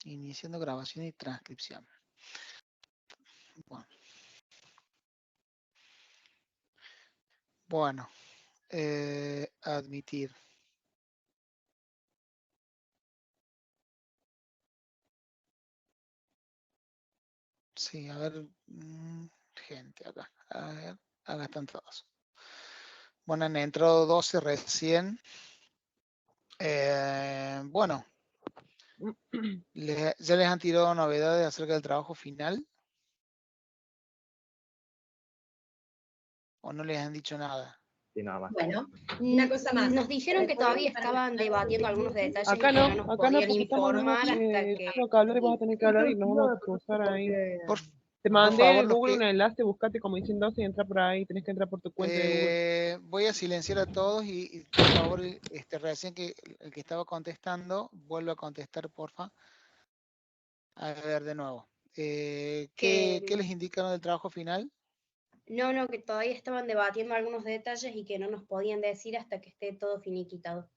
Iniciando grabación y transcripción. Bueno, admitir. Sí, a ver, gente acá. A ver, acá están todos. Bueno, han entrado 12 recién. Bueno, ¿ya les han tirado novedades acerca del trabajo final? ¿O no les han dicho nada? Sí, nada más. Bueno, una cosa más. Nos dijeron que todavía estaban debatiendo algunos detalles y que no nos Acá no, podían porque estamos informar hasta que... tengo que hablar y vas a tener que hablar y nos vamos a cruzar ahí. Te Por mandé favor, en Google un enlace, buscate como dicen 12 y entra por ahí, tenés que entrar por tu cuenta de Google. voy a silenciar a todos y por favor, recién que el que estaba contestando, vuelva a contestar, porfa. A ver, de nuevo. ¿Qué les indicaron del trabajo final? No, que todavía estaban debatiendo algunos detalles y que no nos podían decir hasta que esté todo finiquitado.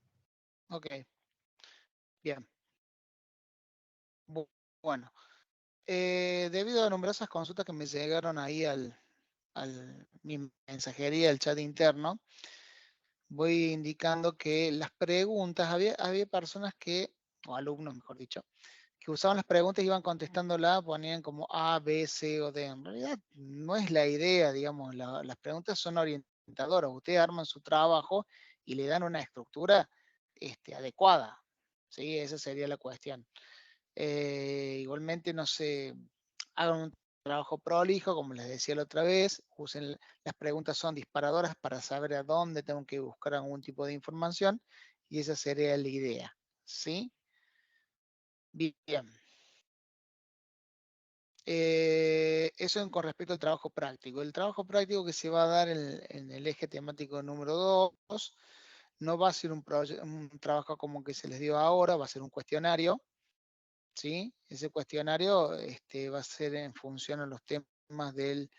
Ok. Bien. Bueno. Debido a numerosas consultas que me llegaron ahí mi mensajería, el chat interno, voy indicando que las preguntas, había personas o alumnos mejor dicho, que usaban las preguntas y iban contestándolas, ponían como A, B, C o D. En realidad no es la idea, digamos, las preguntas son orientadoras. Ustedes arman su trabajo y le dan una estructura adecuada. ¿Sí? Esa sería la cuestión. Igualmente, no sé, hagan un trabajo prolijo, como les decía la otra vez, usen, las preguntas son disparadoras para saber a dónde tengo que buscar algún tipo de información y esa sería la idea, ¿sí? Bien. Eso con respecto al trabajo práctico. El trabajo práctico que se va a dar en el eje temático número 2 no va a ser un trabajo como que se les dio ahora, va a ser un cuestionario. ¿Sí? Ese cuestionario va a ser en función a los temas del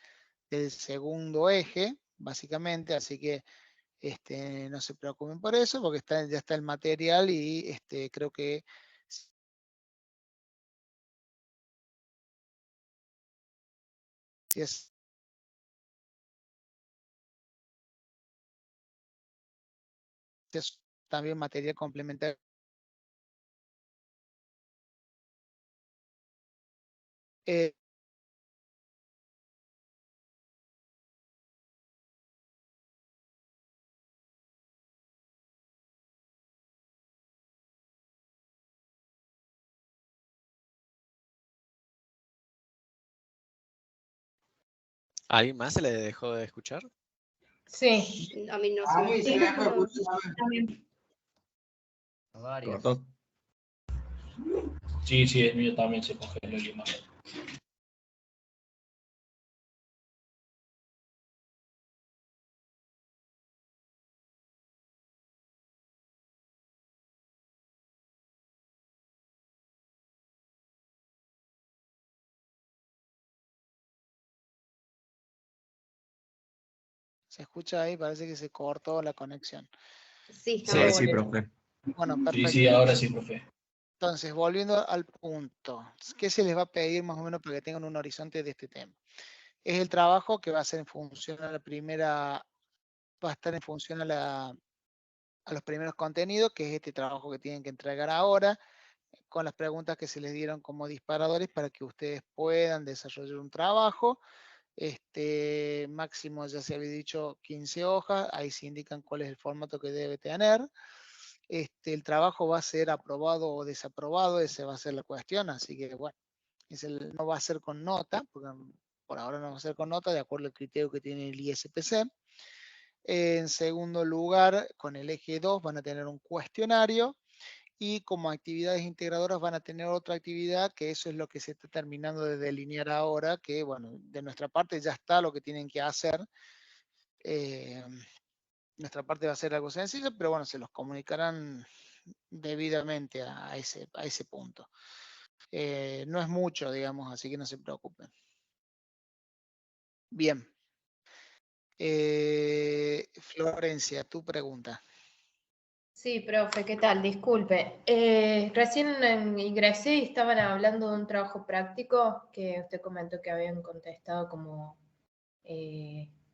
segundo eje, básicamente, así que no se preocupen por eso, porque ya está el material y creo que si es también material complementario. ¿Alguien más se le dejó de escuchar? Sí. A mí no Sí, también. ¿Cortó? Sí, el mío también se congeló la imagen. ¿Se escucha ahí? Parece que se cortó la conexión. Sí, sí, profe. Bueno, perfecto. Sí, ahora sí, profe. Entonces, volviendo al punto, ¿qué se les va a pedir más o menos para que tengan un horizonte de este tema? Es el trabajo que va a ser en función a va a estar en función a los primeros contenidos, que es este trabajo que tienen que entregar ahora, con las preguntas que se les dieron como disparadores para que ustedes puedan desarrollar un trabajo. Máximo, ya se había dicho, 15 hojas, ahí se indican cuál es el formato que debe tener. El trabajo va a ser aprobado o desaprobado, esa va a ser la cuestión, así que bueno, no va a ser con nota, porque por ahora no va a ser con nota, de acuerdo al criterio que tiene el ISPC. En segundo lugar, con el eje 2 van a tener un cuestionario y como actividades integradoras van a tener otra actividad, que eso es lo que se está terminando de delinear ahora, que bueno, de nuestra parte ya está lo que tienen que hacer. Nuestra parte va a ser algo sencillo, pero bueno, se los comunicarán debidamente a ese punto. No es mucho, digamos, así que no se preocupen. Bien. Florencia, tu pregunta. Sí, profe, ¿qué tal? Disculpe. Recién ingresé y estaban hablando de un trabajo práctico que usted comentó que habían contestado como,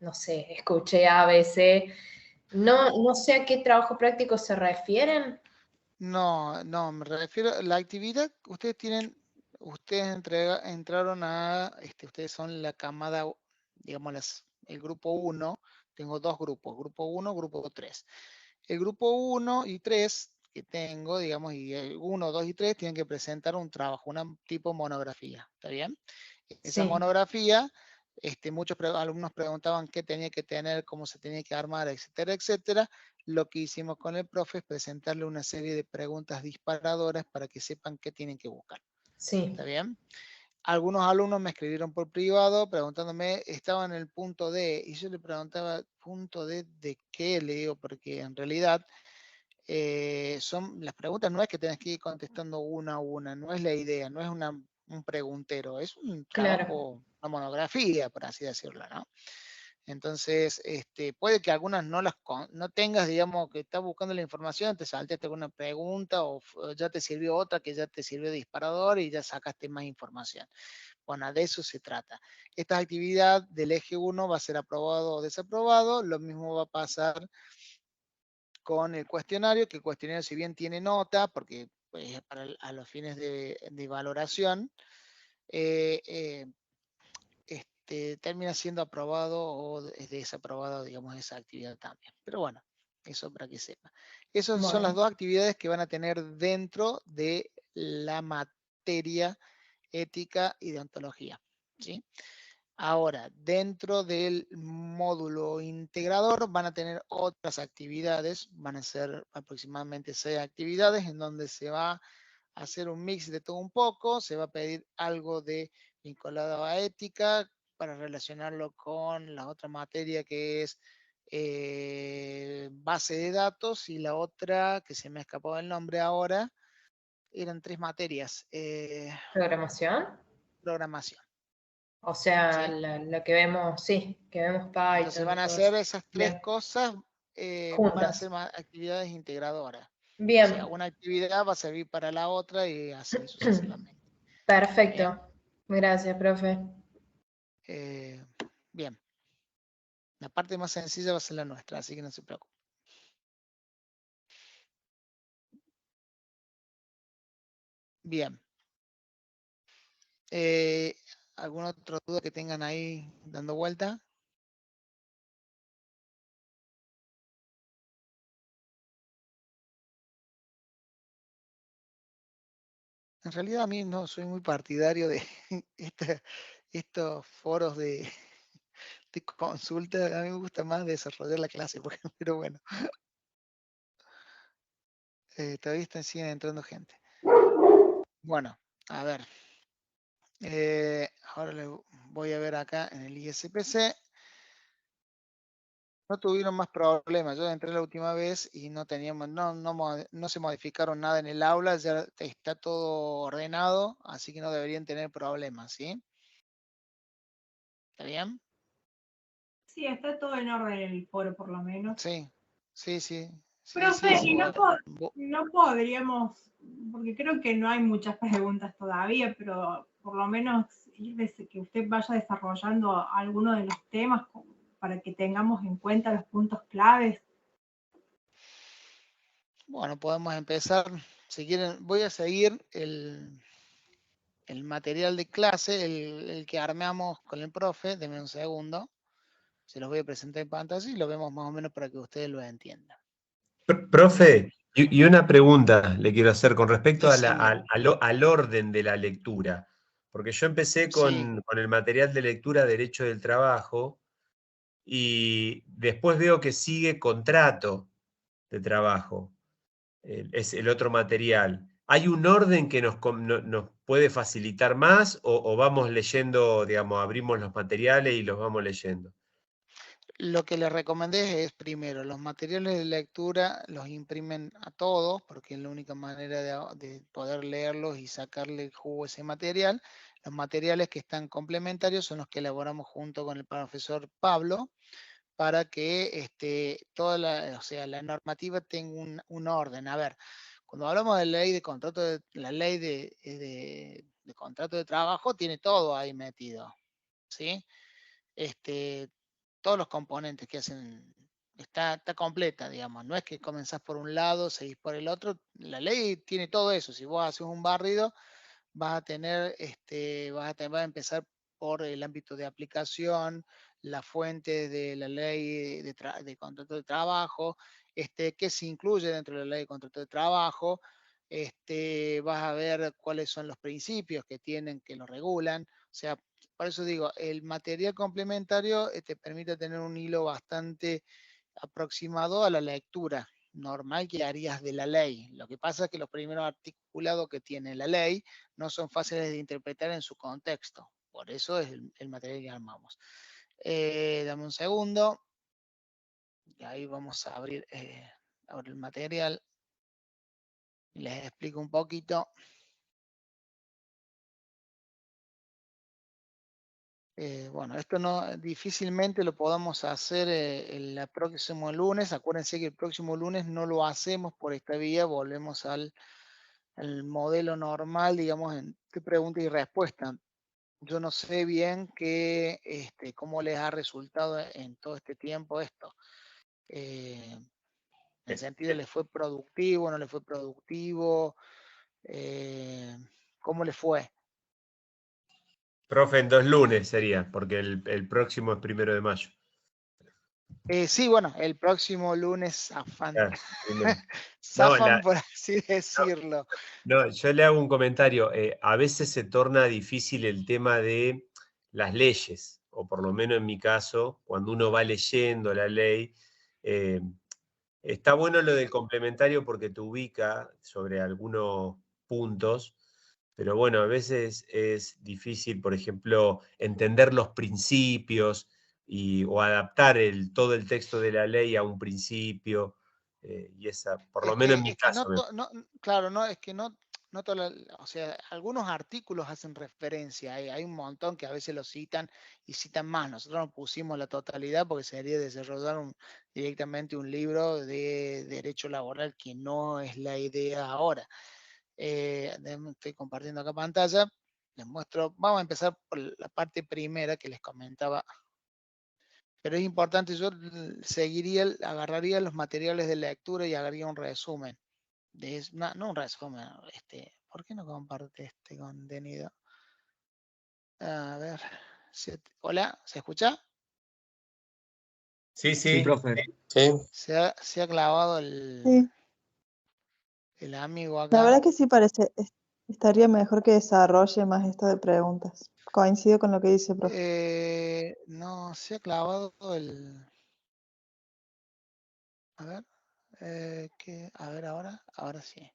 no sé, escuché ABC. No sé a qué trabajo práctico se refieren. No, no, me refiero a la actividad que ustedes tienen, entraron a, ustedes son la camada, digamos, el grupo 1, tengo dos grupos, grupo 1, grupo 3. El grupo 1 y 3 que tengo, digamos, y el 1, 2 y 3 tienen que presentar un trabajo, una tipo monografía, ¿está bien? Esa Sí, monografía, muchos alumnos preguntaban qué tenía que tener, cómo se tenía que armar, etcétera, etcétera. Lo que hicimos con el profe es presentarle una serie de preguntas disparadoras para que sepan qué tienen que buscar. sí, ¿Está bien? Algunos alumnos me escribieron por privado preguntándome, estaba en el punto D, y yo le preguntaba, ¿punto D de qué? Le digo, porque en realidad las preguntas no es que tenés que ir contestando una a una, no es la idea, no es un preguntero, es un claro. trabajo, una monografía, por así decirlo, ¿no? Entonces, puede que algunas no tengas, digamos, que estás buscando la información, te saltaste alguna pregunta o ya te sirvió otra que ya te sirvió de disparador y ya sacaste más información. Bueno, de eso se trata. Esta actividad del eje 1 va a ser aprobado o desaprobado, lo mismo va a pasar con el cuestionario, que el cuestionario si bien tiene nota, porque pues, a los fines de valoración, eh, eh, termina siendo aprobado o es desaprobado, digamos, esa actividad también. Pero bueno, eso para que sepa. Esas son las Bueno, dos actividades que van a tener dentro de la materia ética y deontología. ¿Sí? Ahora, dentro del módulo integrador van a tener otras actividades, van a ser aproximadamente 6 actividades en donde se va a hacer un mix de todo un poco, se va a pedir algo de vinculado a ética para relacionarlo con la otra materia que es base de datos y la otra, que se me ha escapado el nombre ahora, eran 3 materias, programación. programación. O sea, ¿Sí? la que vemos, sí, que vemos Entonces Python y van a todo hacer eso. esas 3 Bien, cosas, van a juntas. ser más actividades integradoras. O sea, Bien, una actividad va a servir para la otra y así sucesivamente. Bien, perfecto. Gracias, profe. eh, bien. La parte más sencilla va a ser la nuestra, así que no se preocupen. Bien. Eh, ¿Alguna otra duda que tengan ahí dando vuelta? En realidad a mí no soy muy partidario de estos foros de consulta. A mí me gusta más desarrollar la clase, pero bueno, todavía siguen entrando gente. Bueno, a ver. Ahora le voy a ver acá en el ISPC. No tuvieron más problemas. Yo entré la última vez y no teníamos, no se modificaron nada en el aula, ya está todo ordenado, así que no deberían tener problemas, ¿sí? ¿Está bien? Sí, está todo en orden en el foro, por lo menos. Sí, sí, sí. Profe, Sí, y no podríamos, porque creo que no hay muchas preguntas todavía, pero por lo menos ir desde que usted vaya desarrollando alguno de los temas para que tengamos en cuenta los puntos claves. Bueno, podemos empezar. Si quieren, voy a seguir el material de clase, el que armamos con el profe. Denme un segundo. Se los voy a presentar en pantalla y lo vemos más o menos para que ustedes lo entiendan. Profe, y una pregunta le quiero hacer con respecto Decime. al orden de la lectura. Porque yo empecé Sí, con el material de lectura Derecho del Trabajo y después veo que sigue contrato de trabajo. Es el otro material. ¿Hay un orden que nos puede facilitar más o vamos leyendo, digamos, abrimos los materiales y los vamos leyendo? lo que les recomendé es primero, los materiales de lectura los imprimen a todos, porque es la única manera de poder leerlos y sacarle el jugo a ese material. Los materiales que están complementarios son los que elaboramos junto con el profesor Pablo, para que toda la normativa tenga un orden. A ver, cuando hablamos de ley de contrato, la ley de contrato de trabajo tiene todo ahí metido, ¿sí? Todos los componentes que hacen, está completa, digamos. No es que comenzás por un lado, seguís por el otro. La ley tiene todo eso. Si vos haces un barrido, vas a tener, vas a empezar por el ámbito de aplicación, la fuente de la ley de contrato de trabajo, qué se incluye dentro de la ley de contrato de trabajo, vas a ver cuáles son los principios que tienen, que lo regulan. O sea, por eso digo, el material complementario te permite tener un hilo bastante aproximado a la lectura normal que harías de la ley. Lo que pasa es que los primeros articulados que tiene la ley no son fáciles de interpretar en su contexto. Por eso es el material que armamos. Dame un segundo. Y ahí vamos a abrir el material. Y les explico un poquito. Bueno, esto difícilmente lo podamos hacer el próximo lunes. Acuérdense que el próximo lunes no lo hacemos por esta vía, volvemos al modelo normal, digamos, en pregunta y respuesta. Yo no sé bien cómo les ha resultado en todo este tiempo esto. En el sentido, ¿les fue productivo, no les fue productivo? ¿Cómo les fue? Profe, en 2 lunes sería, porque el próximo es 1 de mayo. Sí, bueno, el próximo lunes zafan, No, por así decirlo. No, yo le hago un comentario. A veces se torna difícil el tema de las leyes, o por lo menos en mi caso, cuando uno va leyendo la ley, está bueno lo del complementario porque te ubica sobre algunos puntos, pero bueno, a veces es difícil, por ejemplo, entender los principios o adaptar todo el texto de la ley a un principio. Y esa, por lo menos en mi caso. Claro, no, es que no o sea, algunos artículos hacen referencia, hay un montón que a veces lo citan y citan más. Nosotros no pusimos la totalidad porque sería desarrollar directamente un libro de derecho laboral, que no es la idea ahora. Estoy compartiendo acá pantalla, les muestro, vamos a empezar por la parte primera que les comentaba. Pero es importante, yo agarraría los materiales de lectura y haría un resumen. No un resumen, ¿por qué no comparte este contenido? A ver, hola, ¿se escucha? Sí, Sí, profe. Sí. Se ha clavado Sí, el amigo la acá. verdad que sí parece, estaría mejor que desarrolle más esto de preguntas. Coincido con lo que dice el profe. No, se ha clavado el... A ver, a ver ahora sí.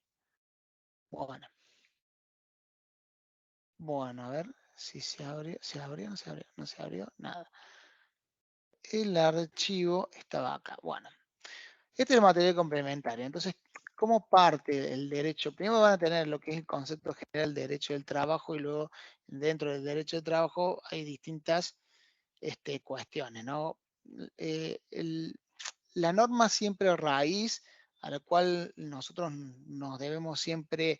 Bueno. Bueno, a ver si se abrió, no se abrió, nada. El archivo estaba acá. Bueno, este es el material complementario. Entonces, ¿cómo parte del derecho? Primero van a tener lo que es el concepto general de derecho del trabajo y luego dentro del derecho del trabajo hay distintas cuestiones, ¿no? La norma siempre raíz a la cual nosotros nos debemos siempre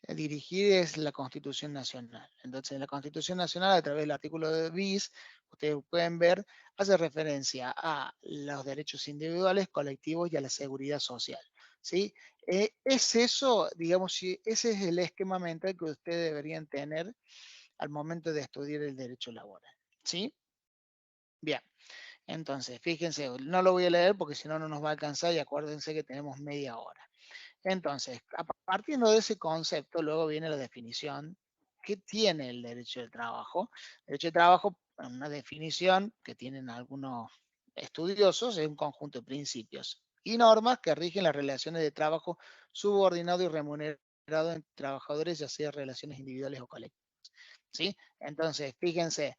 dirigir es la Constitución Nacional. Entonces, la Constitución Nacional, a través del artículo de bis, ustedes pueden ver, hace referencia a los derechos individuales, colectivos y a la seguridad social. ¿Sí? Es eso, digamos, ese es el esquema mental que ustedes deberían tener al momento de estudiar el derecho laboral. ¿Sí? Bien. Entonces, fíjense, no lo voy a leer porque si no, no nos va a alcanzar y acuérdense que tenemos media hora. Entonces, partiendo de ese concepto, luego viene la definición que tiene el derecho del trabajo. El derecho del trabajo, una definición que tienen algunos estudiosos, es un conjunto de principios y normas que rigen las relaciones de trabajo subordinado y remunerado entre trabajadores, ya sea relaciones individuales o colectivas. ¿Sí? Entonces, fíjense,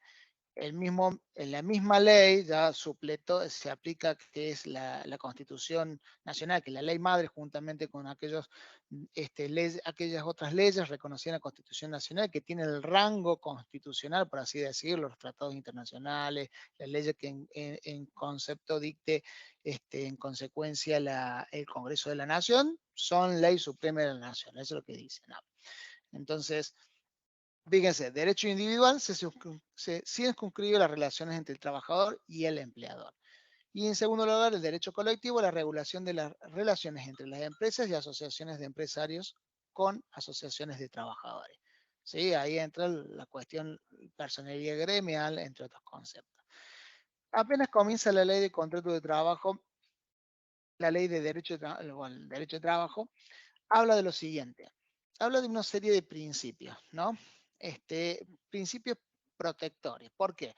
en la misma ley ya supletó, se aplica que es la Constitución Nacional, que es la ley madre, juntamente con aquellas otras leyes reconocidas en la Constitución Nacional, que tienen el rango constitucional, por así decirlo, los tratados internacionales, las leyes que en concepto dicte en consecuencia el Congreso de la Nación, son ley suprema de la Nación, eso es lo que dice, ¿no? Entonces, fíjense, derecho individual se circunscribe las relaciones entre el trabajador y el empleador. Y en segundo lugar, el derecho colectivo, la regulación de las relaciones entre las empresas y asociaciones de empresarios con asociaciones de trabajadores. ¿Sí? Ahí entra la cuestión personería gremial, entre otros conceptos. Apenas comienza la ley de contrato de trabajo, la ley de derecho el derecho de trabajo, habla de lo siguiente. Habla de una serie de principios, ¿no? Principios protectores. ¿Por qué?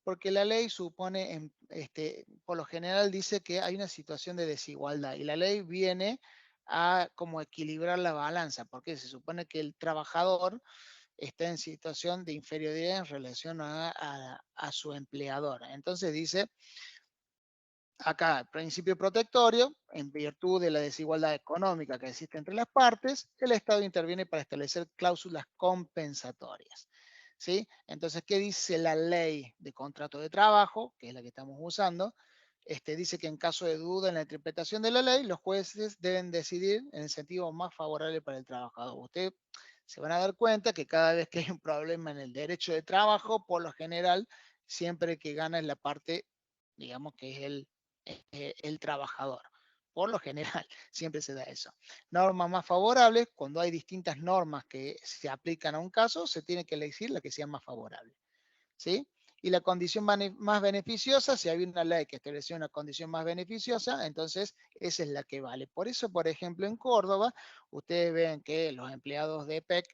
Porque la ley supone, por lo general dice que hay una situación de desigualdad y la ley viene a como equilibrar la balanza, porque se supone que el trabajador está en situación de inferioridad en relación a su empleador. Entonces dice, acá, el principio protectorio, en virtud de la desigualdad económica que existe entre las partes, el Estado interviene para establecer cláusulas compensatorias. ¿Sí? Entonces, ¿qué dice la ley de contrato de trabajo, que es la que estamos usando? Dice que en caso de duda en la interpretación de la ley, los jueces deben decidir en el sentido más favorable para el trabajador. Ustedes se van a dar cuenta que cada vez que hay un problema en el derecho de trabajo, por lo general, siempre que gana es la parte, digamos que es el trabajador. Por lo general, siempre se da eso. Normas más favorables, cuando hay distintas normas que se aplican a un caso, se tiene que elegir la que sea más favorable. ¿Sí? Y la condición más beneficiosa, si hay una ley que estableció una condición más beneficiosa, entonces esa es la que vale. Por eso, por ejemplo, en Córdoba, ustedes ven que los empleados de EPEC,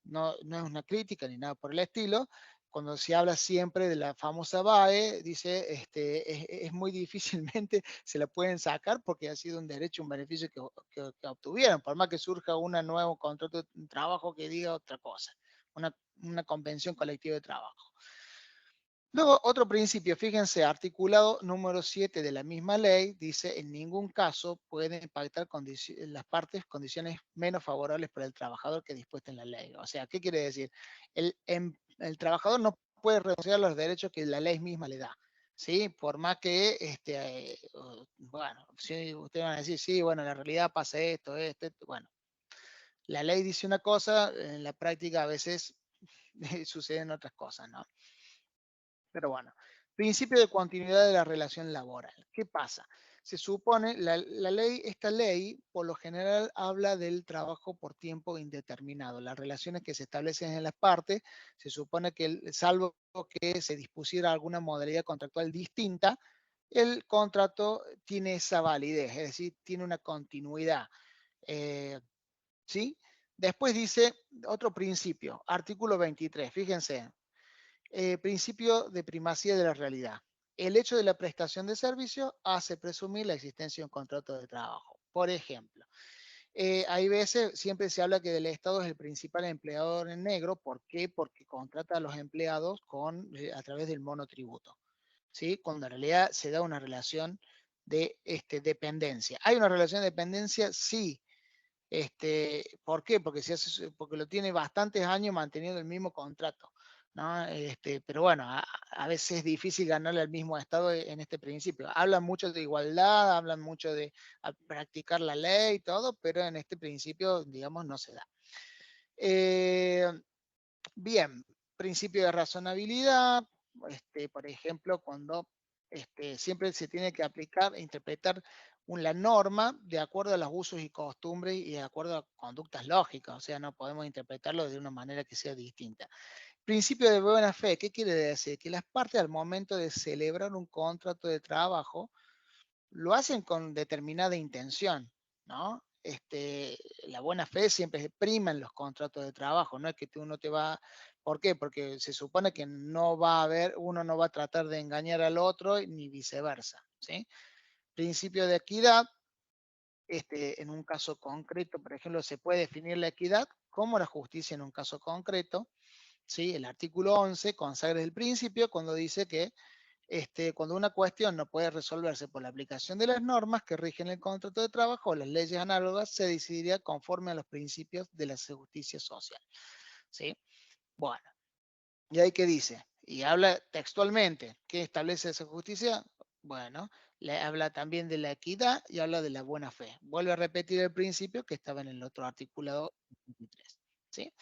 no es una crítica ni nada por el estilo, cuando se habla siempre de la famosa BAE, dice, es muy difícilmente se la pueden sacar porque ha sido un derecho, un beneficio que obtuvieron, por más que surja un nuevo contrato de trabajo que diga otra cosa, una convención colectiva de trabajo. Luego, otro principio, fíjense, articulado número 7 de la misma ley, dice, en ningún caso pueden pactar las partes condiciones menos favorables para el trabajador que dispuesta en la ley. O sea, ¿qué quiere decir? El trabajador no puede renunciar a los derechos que la ley misma le da. ¿Sí? Por más que, bueno, si ustedes van a decir, sí, bueno, en la realidad pasa esto, bueno. La ley dice una cosa, en la práctica a veces suceden otras cosas, ¿no? Pero bueno, principio de continuidad de la relación laboral. ¿Qué pasa? Se supone, esta ley por lo general habla del trabajo por tiempo indeterminado. Las relaciones que se establecen en las partes, se supone que salvo que se dispusiera alguna modalidad contractual distinta, el contrato tiene esa validez, es decir, tiene una continuidad. ¿Sí? Después dice otro principio, artículo 23, fíjense. Principio de primacía de la realidad. El hecho de la prestación de servicio hace presumir la existencia de un contrato de trabajo. Por ejemplo, hay veces, siempre se habla que el Estado es el principal empleador en negro. ¿Por qué? Porque contrata a los empleados a través del monotributo, ¿sí? Cuando en realidad se da una relación de dependencia. ¿Hay una relación de dependencia? Sí. ¿Por qué? Porque lo tiene bastantes años manteniendo el mismo contrato, ¿no? Pero bueno, a veces es difícil ganarle al mismo Estado en este principio. Hablan mucho de igualdad, hablan mucho de practicar la ley y todo, pero en este principio, digamos, no se da. Bien, principio de razonabilidad, por ejemplo, cuando siempre se tiene que aplicar e interpretar la norma de acuerdo a los usos y costumbres y de acuerdo a conductas lógicas, o sea, no podemos interpretarlo de una manera que sea distinta. Principio de buena fe, ¿qué quiere decir? Que las partes al momento de celebrar un contrato de trabajo lo hacen con determinada intención, ¿no? La buena fe siempre prima en los contratos de trabajo, no es que uno te va. ¿Por qué? Porque se supone que no va a haber, uno no va a tratar de engañar al otro ni viceversa, ¿sí? Principio de equidad, en un caso concreto, por ejemplo, se puede definir la equidad como la justicia en un caso concreto, ¿sí? El artículo 11 consagra el principio cuando dice que cuando una cuestión no puede resolverse por la aplicación de las normas que rigen el contrato de trabajo o las leyes análogas, se decidiría conforme a los principios de la justicia social. ¿Sí? Bueno, ¿y ahí qué dice? Y habla textualmente. ¿Qué establece esa justicia? Bueno, le habla también de la equidad y habla de la buena fe. Vuelve a repetir el principio que estaba en el otro articulado 23. ¿Sí?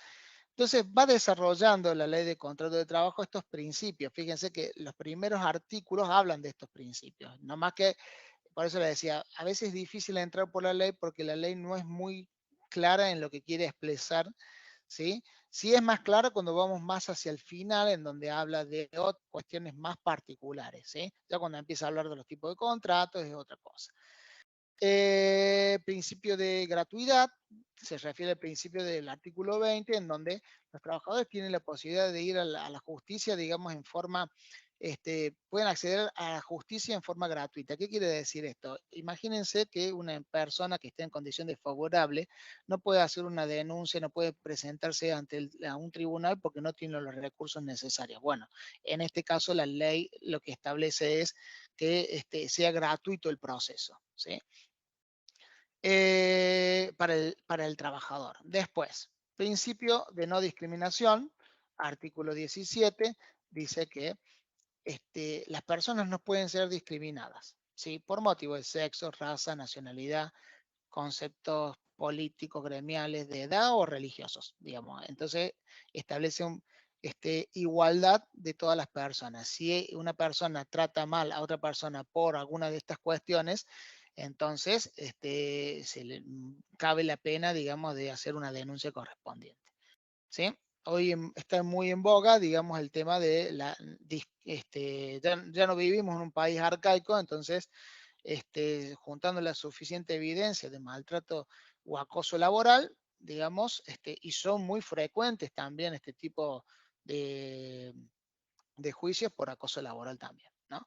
Entonces va desarrollando la ley de contrato de trabajo estos principios. Fíjense que los primeros artículos hablan de estos principios. No más que, por eso le decía, a veces es difícil entrar por la ley porque la ley no es muy clara en lo que quiere expresar, ¿sí? Sí es más claro cuando vamos más hacia el final, en donde habla de cuestiones más particulares, ¿sí? Ya cuando empieza a hablar de los tipos de contratos es otra cosa. Principio de gratuidad, se refiere al principio del artículo 20, en donde los trabajadores tienen la posibilidad de ir a la justicia, digamos, en forma, pueden acceder a la justicia en forma gratuita. ¿Qué quiere decir esto? Imagínense que una persona que esté en condición desfavorable no puede hacer una denuncia, no puede presentarse ante a un tribunal porque no tiene los recursos necesarios. Bueno, en este caso la ley lo que establece es que sea gratuito el proceso, ¿sí? Para el trabajador. Después, principio de no discriminación, artículo 17, dice que las personas no pueden ser discriminadas, ¿sí? Por motivo de sexo, raza, nacionalidad, conceptos políticos, gremiales, de edad o religiosos, digamos. Entonces, establece igualdad de todas las personas. Si una persona trata mal a otra persona por alguna de estas cuestiones, entonces cabe la pena, digamos, de hacer una denuncia correspondiente. ¿Sí? Hoy está muy en boga, digamos, el tema de ya no vivimos en un país arcaico, entonces, juntando la suficiente evidencia de maltrato o acoso laboral, digamos, y son muy frecuentes también este tipo de juicios por acoso laboral también, ¿no?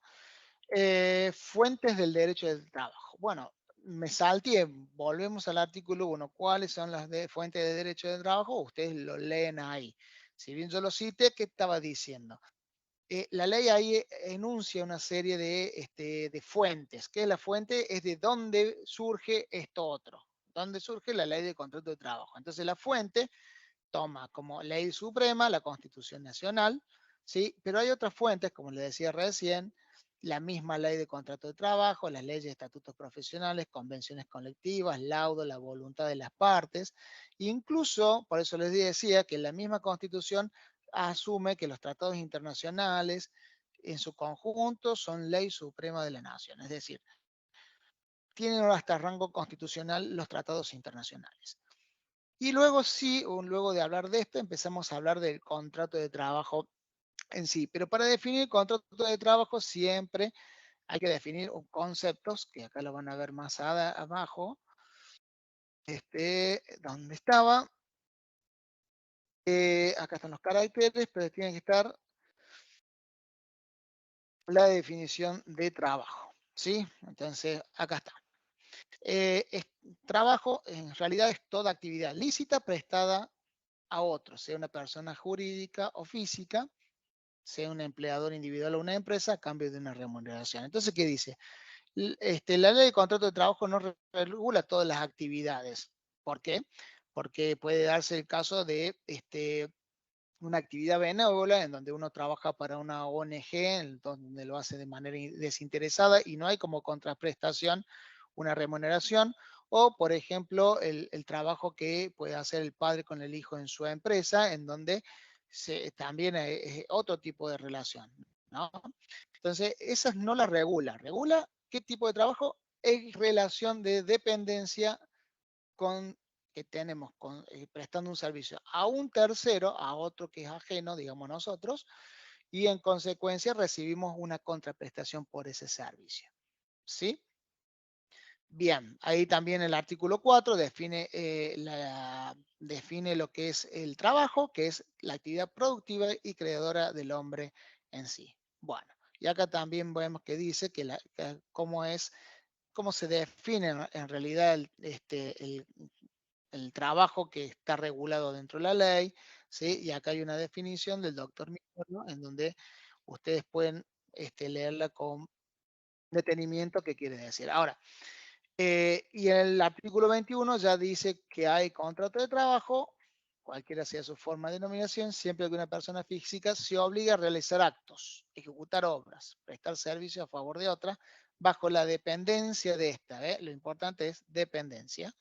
Fuentes del derecho del trabajo. Bueno, me salté, volvemos al artículo 1. ¿Cuáles son las fuentes de derecho del trabajo? Ustedes lo leen ahí. Si bien yo lo cité, ¿qué estaba diciendo? La ley ahí enuncia una serie de fuentes. ¿Qué es la fuente? Es de dónde surge esto otro. ¿Dónde surge la ley de contrato de trabajo? Entonces la fuente toma como ley suprema la Constitución Nacional, ¿sí? Pero hay otras fuentes, como le decía recién, la misma ley de contrato de trabajo, las leyes de estatutos profesionales, convenciones colectivas, laudo, la voluntad de las partes. Incluso, por eso les decía que la misma Constitución asume que los tratados internacionales en su conjunto son ley suprema de la nación. Es decir, tienen hasta rango constitucional los tratados internacionales. Y luego sí, luego de hablar de esto, empezamos a hablar del contrato de trabajo en sí. Pero para definir el contrato de trabajo siempre hay que definir conceptos, que acá lo van a ver más abajo, donde estaba. Acá están los caracteres, pero tiene que estar la definición de trabajo, ¿sí? Entonces, acá está. Trabajo en realidad es toda actividad lícita prestada a otros, sea una persona jurídica o física, sea un empleador individual o una empresa, a cambio de una remuneración. Entonces, ¿qué dice? La ley de contrato de trabajo no regula todas las actividades. ¿Por qué? Porque puede darse el caso de una actividad benévola en donde uno trabaja para una ONG, en donde lo hace de manera desinteresada y no hay como contraprestación una remuneración, o por ejemplo el trabajo que puede hacer el padre con el hijo en su empresa, en donde también es otro tipo de relación, ¿no? Entonces, esas no las regula. Regula qué tipo de trabajo es relación de dependencia que tenemos prestando un servicio a un tercero, a otro que es ajeno, digamos nosotros, y en consecuencia recibimos una contraprestación por ese servicio. ¿Sí? Bien, ahí también el artículo 4 define, define lo que es el trabajo, que es la actividad productiva y creadora del hombre en sí. Bueno, y acá también vemos que dice que cómo se define en realidad el trabajo que está regulado dentro de la ley, ¿sí? Y acá hay una definición del doctor Minerva en donde ustedes pueden leerla con detenimiento qué quiere decir. Ahora, y en el artículo 21 ya dice que hay contrato de trabajo, cualquiera sea su forma de denominación, siempre que una persona física se obligue a realizar actos, ejecutar obras, prestar servicio a favor de otra, bajo la dependencia de esta. Lo importante es dependencia,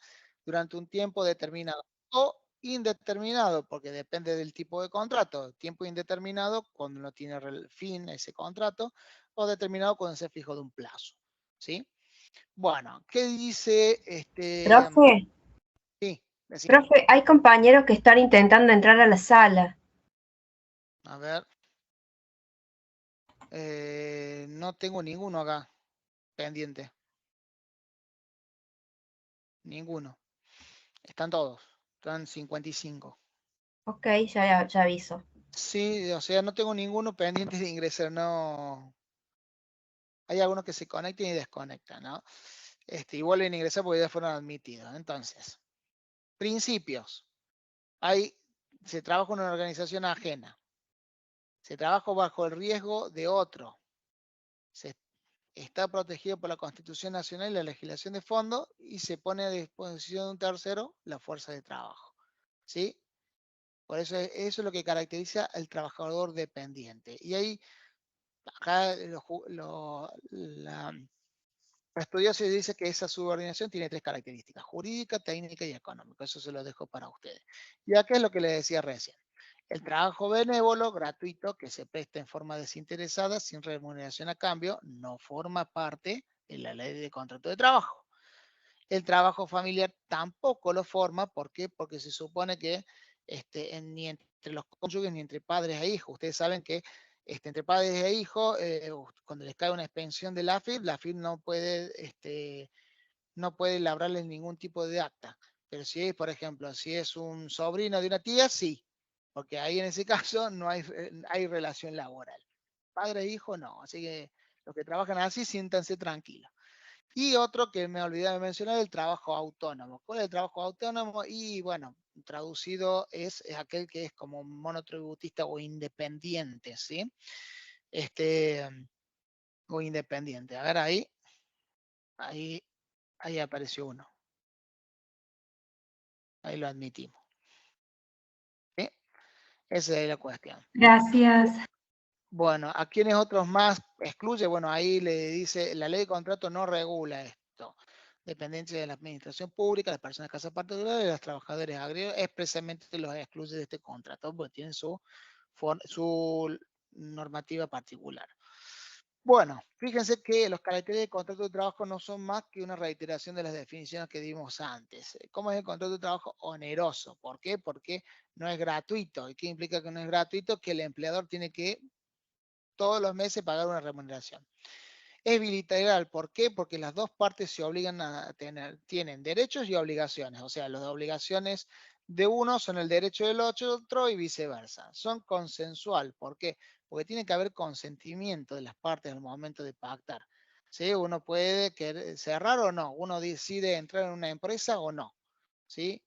durante un tiempo determinado o indeterminado, porque depende del tipo de contrato. Tiempo indeterminado cuando no tiene fin ese contrato, o determinado cuando se fijó de un plazo. ¿Sí? Bueno, ¿qué dice Profe, Sí, decime. profe, hay compañeros que están intentando entrar a la sala. A ver. No tengo ninguno acá pendiente. Ninguno. Están todos. Están 55. Ok, ya aviso. Sí, o sea, no tengo ninguno pendiente de ingresar. No. Hay algunos que se conectan y desconectan, ¿no? Y vuelven a ingresar porque ya fueron admitidos. Entonces, principios. Se trabaja en una organización ajena. Se trabaja bajo el riesgo de otro. Está protegido por la Constitución Nacional y la legislación de fondo y se pone a disposición de un tercero la fuerza de trabajo. ¿Sí? Por eso eso es lo que caracteriza al trabajador dependiente. Y ahí, acá la estudiosa dice que esa subordinación tiene 3 características: jurídica, técnica y económica. Eso se lo dejo para ustedes. Y acá es lo que les decía recién. El trabajo benévolo, gratuito, que se presta en forma desinteresada, sin remuneración a cambio, no forma parte de la ley de contrato de trabajo. El trabajo familiar tampoco lo forma. ¿Por qué? Porque se supone que ni entre los cónyuges ni entre padres e hijos. Ustedes saben que entre padres e hijos, cuando les cae una expensión de la AFIP no puede labrarles ningún tipo de acta. Pero si es, por ejemplo, si es un sobrino de una tía, sí, porque ahí en ese caso no hay relación laboral. Padre e hijo no, así que los que trabajan así, siéntanse tranquilos. Y otro que me olvidé de mencionar, el trabajo autónomo. ¿Cuál es el trabajo autónomo? Y bueno, traducido es aquel que es como monotributista o independiente, ¿sí? O independiente. A ver, ahí apareció uno. Ahí lo admitimos. ¿Sí? Esa es la cuestión. Gracias. Bueno, ¿a quiénes otros más excluye? Bueno, ahí le dice, la ley de contrato no regula esto. Dependencia de la administración pública, las personas de casa particular y los trabajadores agrícolas expresamente los excluye de este contrato, porque tienen su normativa particular. Bueno, fíjense que los caracteres del contrato de trabajo no son más que una reiteración de las definiciones que dimos antes. ¿Cómo es el contrato de trabajo? Oneroso. ¿Por qué? Porque no es gratuito. ¿Y qué implica que no es gratuito? Que el empleador tiene que todos los meses pagar una remuneración. Es bilateral. ¿Por qué? Porque las dos partes se obligan a tienen derechos y obligaciones. O sea, las obligaciones de uno son el derecho del otro y viceversa. Son consensual. ¿Por qué? Porque tiene que haber consentimiento de las partes al momento de pactar. ¿Sí? Uno puede querer cerrar o no. Uno decide entrar en una empresa o no. ¿Sí?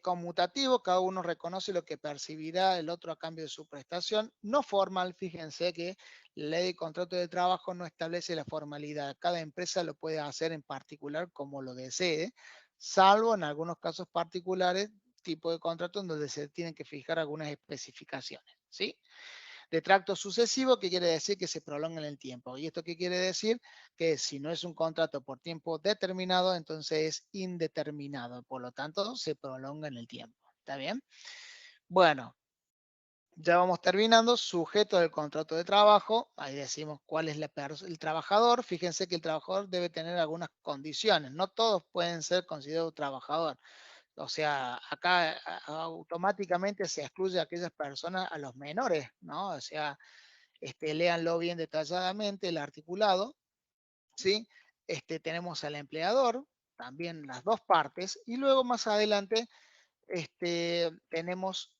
Conmutativo, cada uno reconoce lo que percibirá el otro a cambio de su prestación. No formal, fíjense que la ley de contrato de trabajo no establece la formalidad. Cada empresa lo puede hacer en particular como lo desee, salvo en algunos casos particulares, tipo de contrato en donde se tienen que fijar algunas especificaciones, ¿sí? De tracto sucesivo, que quiere decir que se prolonga en el tiempo. ¿Y esto qué quiere decir? Que si no es un contrato por tiempo determinado, entonces es indeterminado. Por lo tanto, se prolonga en el tiempo. ¿Está bien? Bueno, ya vamos terminando. Sujeto del contrato de trabajo. Ahí decimos cuál es el trabajador. Fíjense que el trabajador debe tener algunas condiciones. No todos pueden ser considerados trabajador. O sea, acá automáticamente se excluye a aquellas personas, a los menores, ¿no? O sea, léanlo bien detalladamente, el articulado, ¿sí? Tenemos al empleador, también las dos partes, y luego más adelante tenemos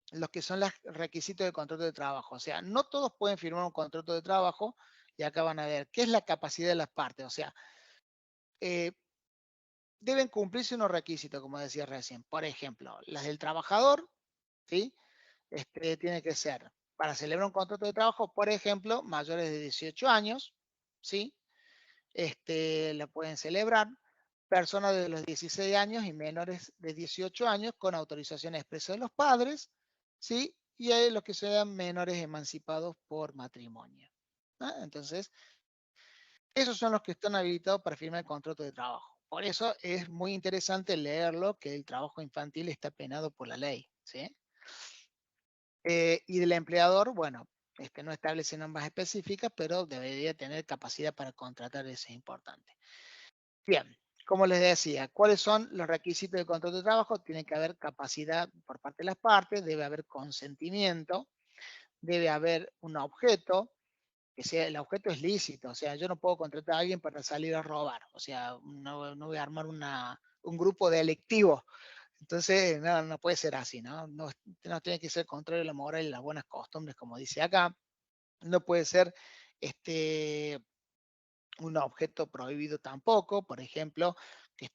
los que son los requisitos del contrato de trabajo. O sea, no todos pueden firmar un contrato de trabajo, y acá van a ver qué es la capacidad de las partes. O sea, deben cumplirse unos requisitos, como decía recién. Por ejemplo, las del trabajador ¿sí? Tiene que ser para celebrar un contrato de trabajo, por ejemplo, mayores de 18 años, ¿sí? La pueden celebrar. Personas de los 16 años y menores de 18 años con autorización expresa de los padres, ¿sí? Y hay los que sean menores emancipados por matrimonio. Entonces, esos son los que están habilitados para firmar el contrato de trabajo. Por eso es muy interesante leerlo, que el trabajo infantil está penado por la ley, ¿sí? Y del empleador, bueno, no establece normas específicas, pero debería tener capacidad para contratar, eso es importante. Bien, como les decía, ¿cuáles son los requisitos del contrato de trabajo? Tiene que haber capacidad por parte de las partes, debe haber consentimiento, debe haber un objeto, que sea, el objeto es lícito, o sea, yo no puedo contratar a alguien para salir a robar, o sea, no voy a armar un grupo delictivo. Entonces, no puede ser así, ¿no? No tiene que ser contrario a la moral y las buenas costumbres, como dice acá. No puede ser un objeto prohibido tampoco, por ejemplo, que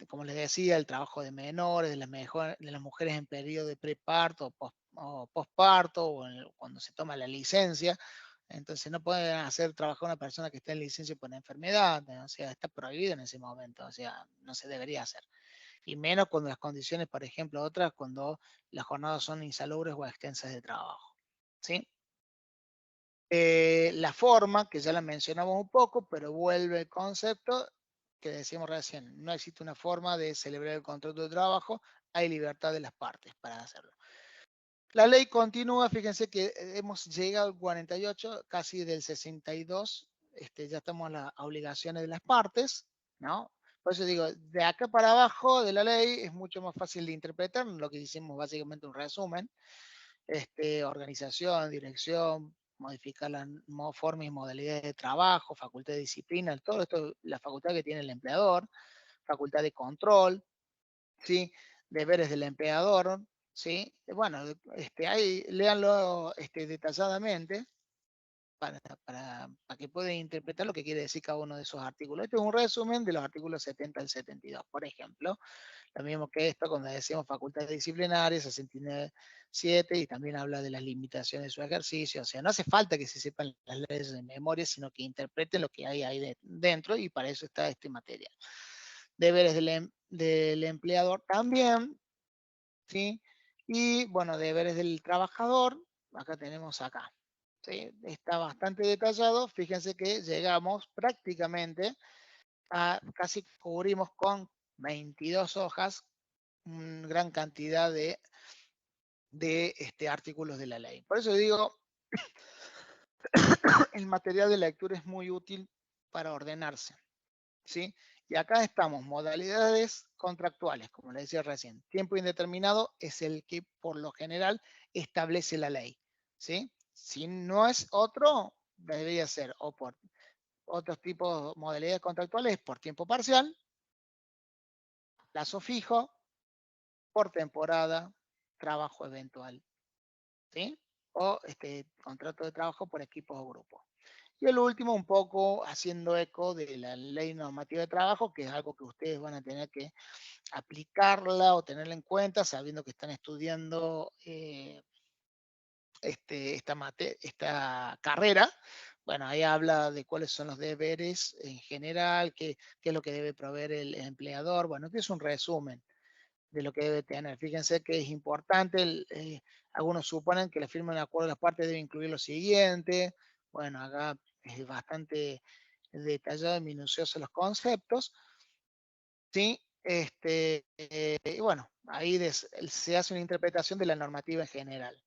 como les decía, el trabajo de menores, de las mujeres en periodo de preparto o posparto, o cuando se toma la licencia. Entonces no pueden hacer trabajar a una persona que está en licencia por enfermedad, o sea, está prohibido en ese momento, o sea, no se debería hacer. Y menos cuando las condiciones, por ejemplo, otras, cuando las jornadas son insalubres o extensas de trabajo. ¿Sí? La forma, que ya la mencionamos un poco, pero vuelve el concepto que decíamos recién. No existe una forma de celebrar el contrato de trabajo, hay libertad de las partes para hacerlo. La ley continúa, fíjense que hemos llegado al 48, casi del 62, ya estamos en las obligaciones de las partes, ¿no? Por eso digo, de acá para abajo de la ley es mucho más fácil de interpretar, lo que hicimos básicamente un resumen. Organización, dirección, modificar las formas y modalidades de trabajo, facultad de disciplina, todo esto, la facultad que tiene el empleador, facultad de control, ¿sí? Deberes del empleador, ¿sí? Bueno, ahí léanlo detalladamente para que puedan interpretar lo que quiere decir cada uno de esos artículos. Este es un resumen de los artículos 70 al 72, por ejemplo. Lo mismo que esto, cuando decimos facultades disciplinarias, 69.7, y también habla de las limitaciones de su ejercicio. O sea, no hace falta que se sepan las leyes de memoria, sino que interpreten lo que hay ahí dentro, y para eso está este material. Deberes del empleador también, ¿sí? Y, bueno, deberes del trabajador, acá tenemos acá. ¿Sí? Está bastante detallado. Fíjense que llegamos prácticamente casi cubrimos con 22 hojas una gran cantidad de artículos de la ley. Por eso digo, el material de lectura es muy útil para ordenarse, ¿sí? Y acá estamos, modalidades contractuales, como les decía recién. Tiempo indeterminado es el que por lo general establece la ley, ¿sí? Si no es otro, debería ser o por otros tipos de modalidades contractuales, por tiempo parcial, plazo fijo, por temporada, trabajo eventual, ¿sí? O contrato de trabajo por equipos o grupos. Y el último, un poco haciendo eco de la ley normativa de trabajo, que es algo que ustedes van a tener que aplicarla o tenerla en cuenta, sabiendo que están estudiando esta carrera. Bueno, ahí habla de cuáles son los deberes en general, qué es lo que debe proveer el empleador. Bueno, este es un resumen de lo que debe tener. Fíjense que es importante, algunos suponen que la firma de acuerdo de las partes debe incluir lo siguiente. Bueno, acá es bastante detallado y minucioso los conceptos, ¿sí? Y bueno, ahí se hace una interpretación de la normativa en general.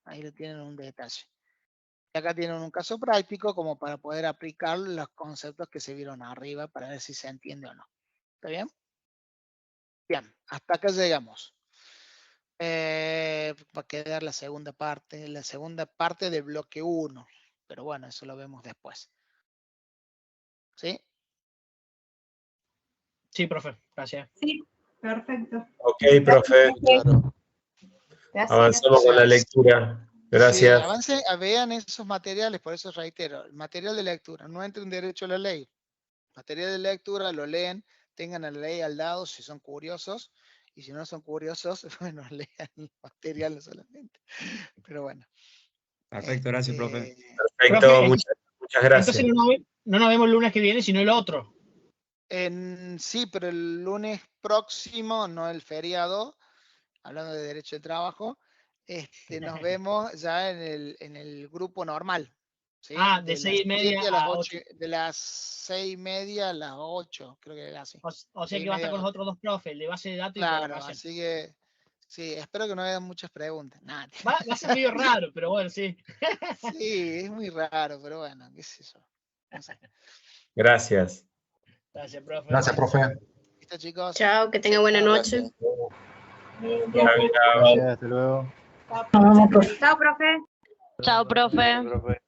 Ahí lo tienen un detalle. Y acá tienen un caso práctico como para poder aplicar los conceptos que se vieron arriba para ver si se entiende o no. ¿Está bien? Bien, hasta acá llegamos. Va a quedar la segunda parte del bloque 1. Pero bueno, eso lo vemos después. ¿Sí? Sí, profe, gracias. Sí, perfecto. Ok, profe. Claro. Gracias. Avanzamos con la lectura. Gracias. Sí, avancen, vean esos materiales, por eso reitero, el material de lectura, no entre un derecho a la ley. Material de lectura, lo leen, tengan la ley al lado si son curiosos, y si no son curiosos, bueno, lean el material solamente. Pero bueno. Perfecto, gracias, profe. Perfecto, Profe, muchas gracias. Entonces no nos vemos el lunes que viene, sino el otro. Sí, pero el lunes próximo, no el feriado, hablando de derecho de trabajo, nos vemos ya en el grupo normal. ¿sí? De 6:30 a las 8. De las 6:30 a las 8, creo que era así. O sea que va a estar con los otros dos profes, el de base de datos y Claro, programación. así que sí, espero que no haya muchas preguntas. Nada. Va a ser medio raro, pero bueno, sí. Sí, es muy raro, pero bueno, qué sé yo. No sé. Gracias. Gracias, profe. Gracias, profe. Listo, chicos. Chao, que tenga buena noche. Chao. Hasta luego. Chao, profe. Chao, profe.